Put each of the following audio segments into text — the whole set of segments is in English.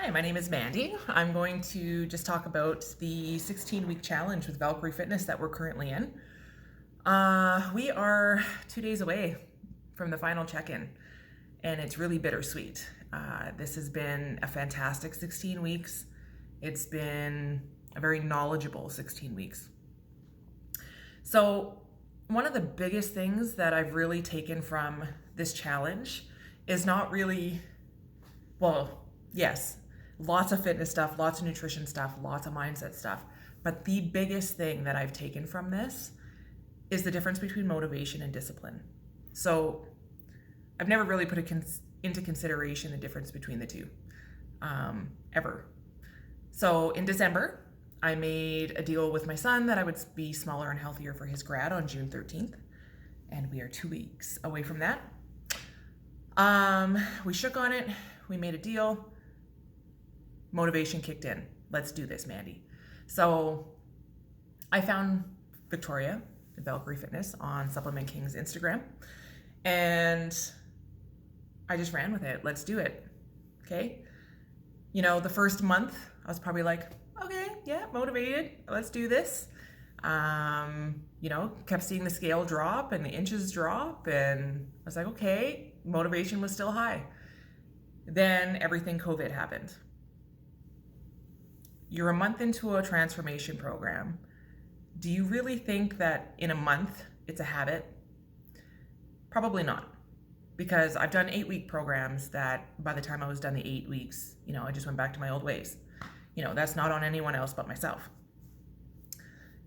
Hi, my name is Mandy. I'm going to just talk about the 16-week challenge with Valkyrie Fitness that we're currently in. We are 2 days away from the final check-in, and it's really bittersweet. This has been a fantastic 16 weeks. It's been a very knowledgeable 16 weeks. So one of the biggest things that I've really taken from this challenge is not really, well, yes, lots of fitness stuff, lots of nutrition stuff, lots of mindset stuff. But the biggest thing that I've taken from this is the difference between motivation and discipline. So I've never really put into consideration the difference between the two, ever. So in December, I made a deal with my son that I would be smaller and healthier for his grad on June 13th. And we are 2 weeks away from that. We shook on it. We made a deal. Motivation kicked in. Let's do this, Mandy. So I found Victoria at Valkyrie Fitness on Supplement King's Instagram, and I just ran with it. Let's do it. Okay. You know, the first month I was probably like, okay, yeah, motivated. Let's do this. Kept seeing the scale drop and the inches drop, and I was like, okay, motivation was still high. Then everything COVID happened. You're a month into a transformation program. Do you really think that in a month it's a habit? Probably not. Because I've done 8-week programs that by the time I was done the 8 weeks, I just went back to my old ways. That's not on anyone else but myself.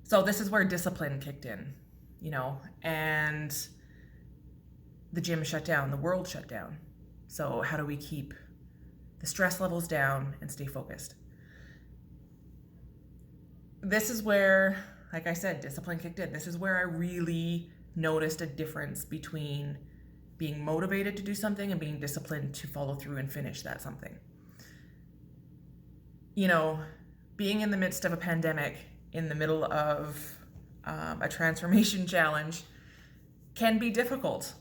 So this is where discipline kicked in, and the gym shut down, the world shut down. So how do we keep the stress levels down and stay focused? This is where, like I said, discipline kicked in. This is where I really noticed a difference between being motivated to do something and being disciplined to follow through and finish that something. Being in the midst of a pandemic, in the middle of a transformation challenge, can be difficult.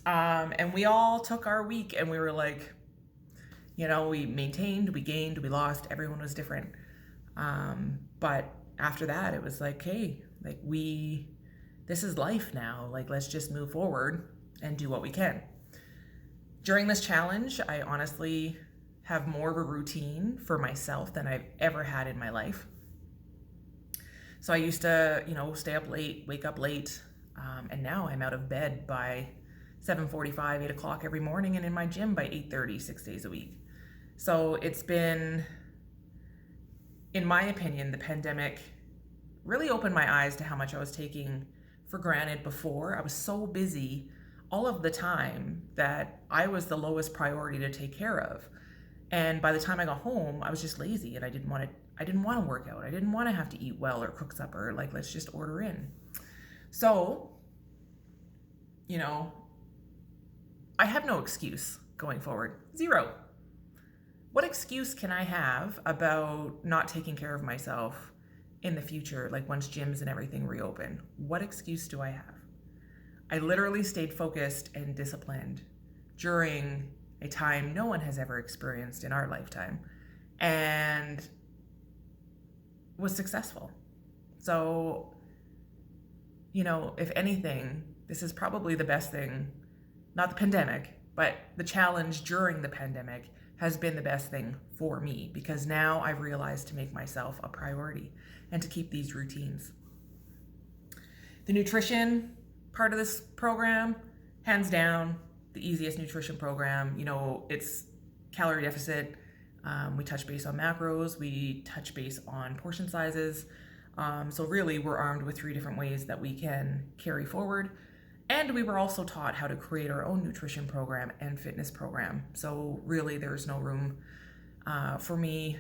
And we all took our week and we were like, we maintained, we gained, we lost, everyone was different. But after that, it was like, hey, this is life now. Let's just move forward and do what we can. During this challenge, I honestly have more of a routine for myself than I've ever had in my life. So I used to, stay up late, wake up late, and now I'm out of bed by 7:45, 8 o'clock every morning, and in my gym by 8:30, 6 days a week. So it's been, in my opinion, the pandemic really opened my eyes to how much I was taking for granted before. I was so busy all of the time that I was the lowest priority to take care of. And by the time I got home, I was just lazy and I didn't want to work out. I didn't want to have to eat well or cook supper. Let's just order in. So, I have no excuse going forward. Zero. What excuse can I have about not taking care of myself in the future, once gyms and everything reopen? What excuse do I have? I literally stayed focused and disciplined during a time no one has ever experienced in our lifetime, and was successful. So, if anything, this is probably the best thing, not the pandemic, but the challenge during the pandemic has been the best thing for me, because now I've realized to make myself a priority and to keep these routines. The nutrition part of this program, hands down, the easiest nutrition program. It's calorie deficit. We touch base on macros. We touch base on portion sizes. So really, we're armed with 3 different ways that we can carry forward. And we were also taught how to create our own nutrition program and fitness program. So really, there's no room for me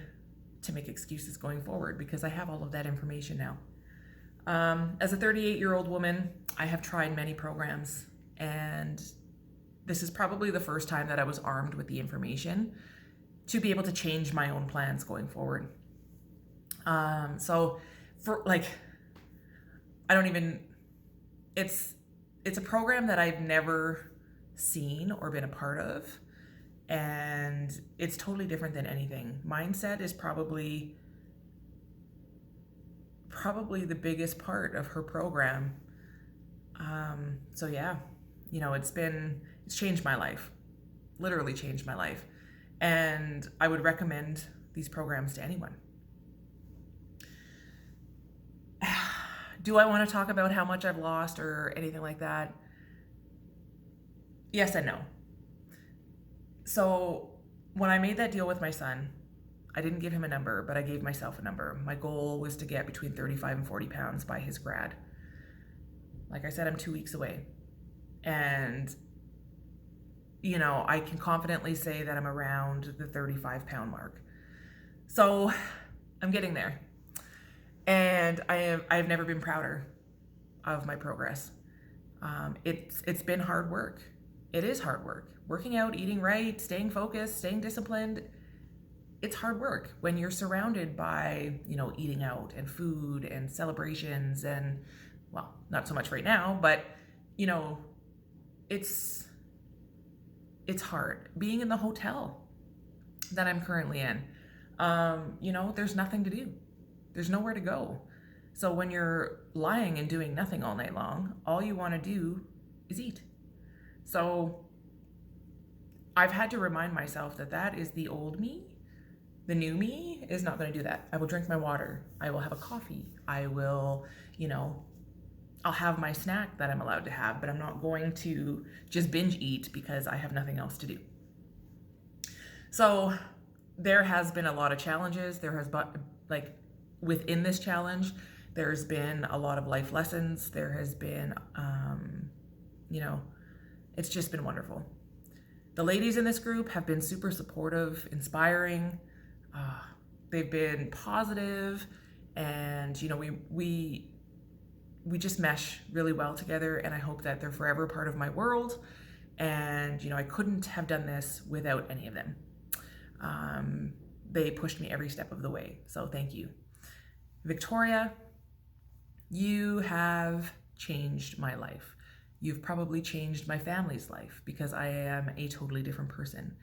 to make excuses going forward, because I have all of that information now. As a 38-year-old woman, I have tried many programs, and this is probably the first time that I was armed with the information to be able to change my own plans going forward. So for it's a program that I've never seen or been a part of. And it's totally different than anything. Mindset is probably the biggest part of her program. So yeah, it's changed my life, literally changed my life. And I would recommend these programs to anyone. Do I want to talk about how much I've lost or anything like that? Yes and no. So when I made that deal with my son, I didn't give him a number, but I gave myself a number. My goal was to get between 35 and 40 pounds by his grad. Like I said, I'm 2 weeks away. And, I can confidently say that I'm around the 35-pound mark. So I'm getting there. And I've never been prouder of my progress. It's been hard work. It is hard work. Working out, eating right, staying focused, staying disciplined. It's hard work when you're surrounded by, eating out and food and celebrations and, well, not so much right now, but, it's hard. Being in the hotel that I'm currently in, there's nothing to do. There's nowhere to go. So when you're lying and doing nothing all night long, all you want to do is eat. So I've had to remind myself that is the old me. The new me is not going to do that. I will drink my water. I will have a coffee. I will, I'll have my snack that I'm allowed to have, but I'm not going to just binge eat because I have nothing else to do. So there has been a lot of challenges. There has been, within this challenge, there's been a lot of life lessons. There has been, it's just been wonderful. The ladies in this group have been super supportive, inspiring. They've been positive, and we just mesh really well together, and I hope that they're forever part of my world. And I couldn't have done this without any of them. They pushed me every step of the way, so thank you. Victoria, you have changed my life. You've probably changed my family's life because I am a totally different person.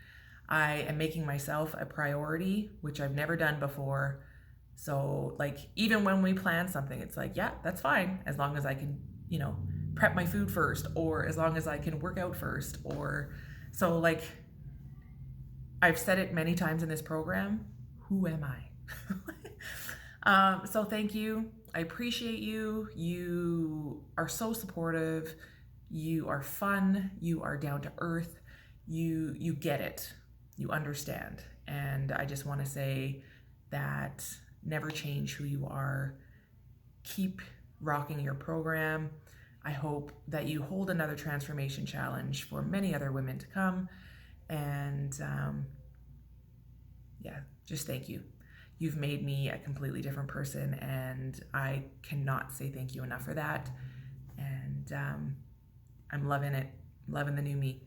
I am making myself a priority, which I've never done before. So even when we plan something, it's yeah, that's fine. As long as I can, prep my food first, or as long as I can work out first, or so I've said it many times in this program, who am I? So thank you. I appreciate you. You are so supportive. You are fun. You are down to earth. You get it. You understand. And I just want to say that never change who you are. Keep rocking your program. I hope that you hold another transformation challenge for many other women to come. And just thank you. You've made me a completely different person, and I cannot say thank you enough for that. And I'm loving it, loving the new me.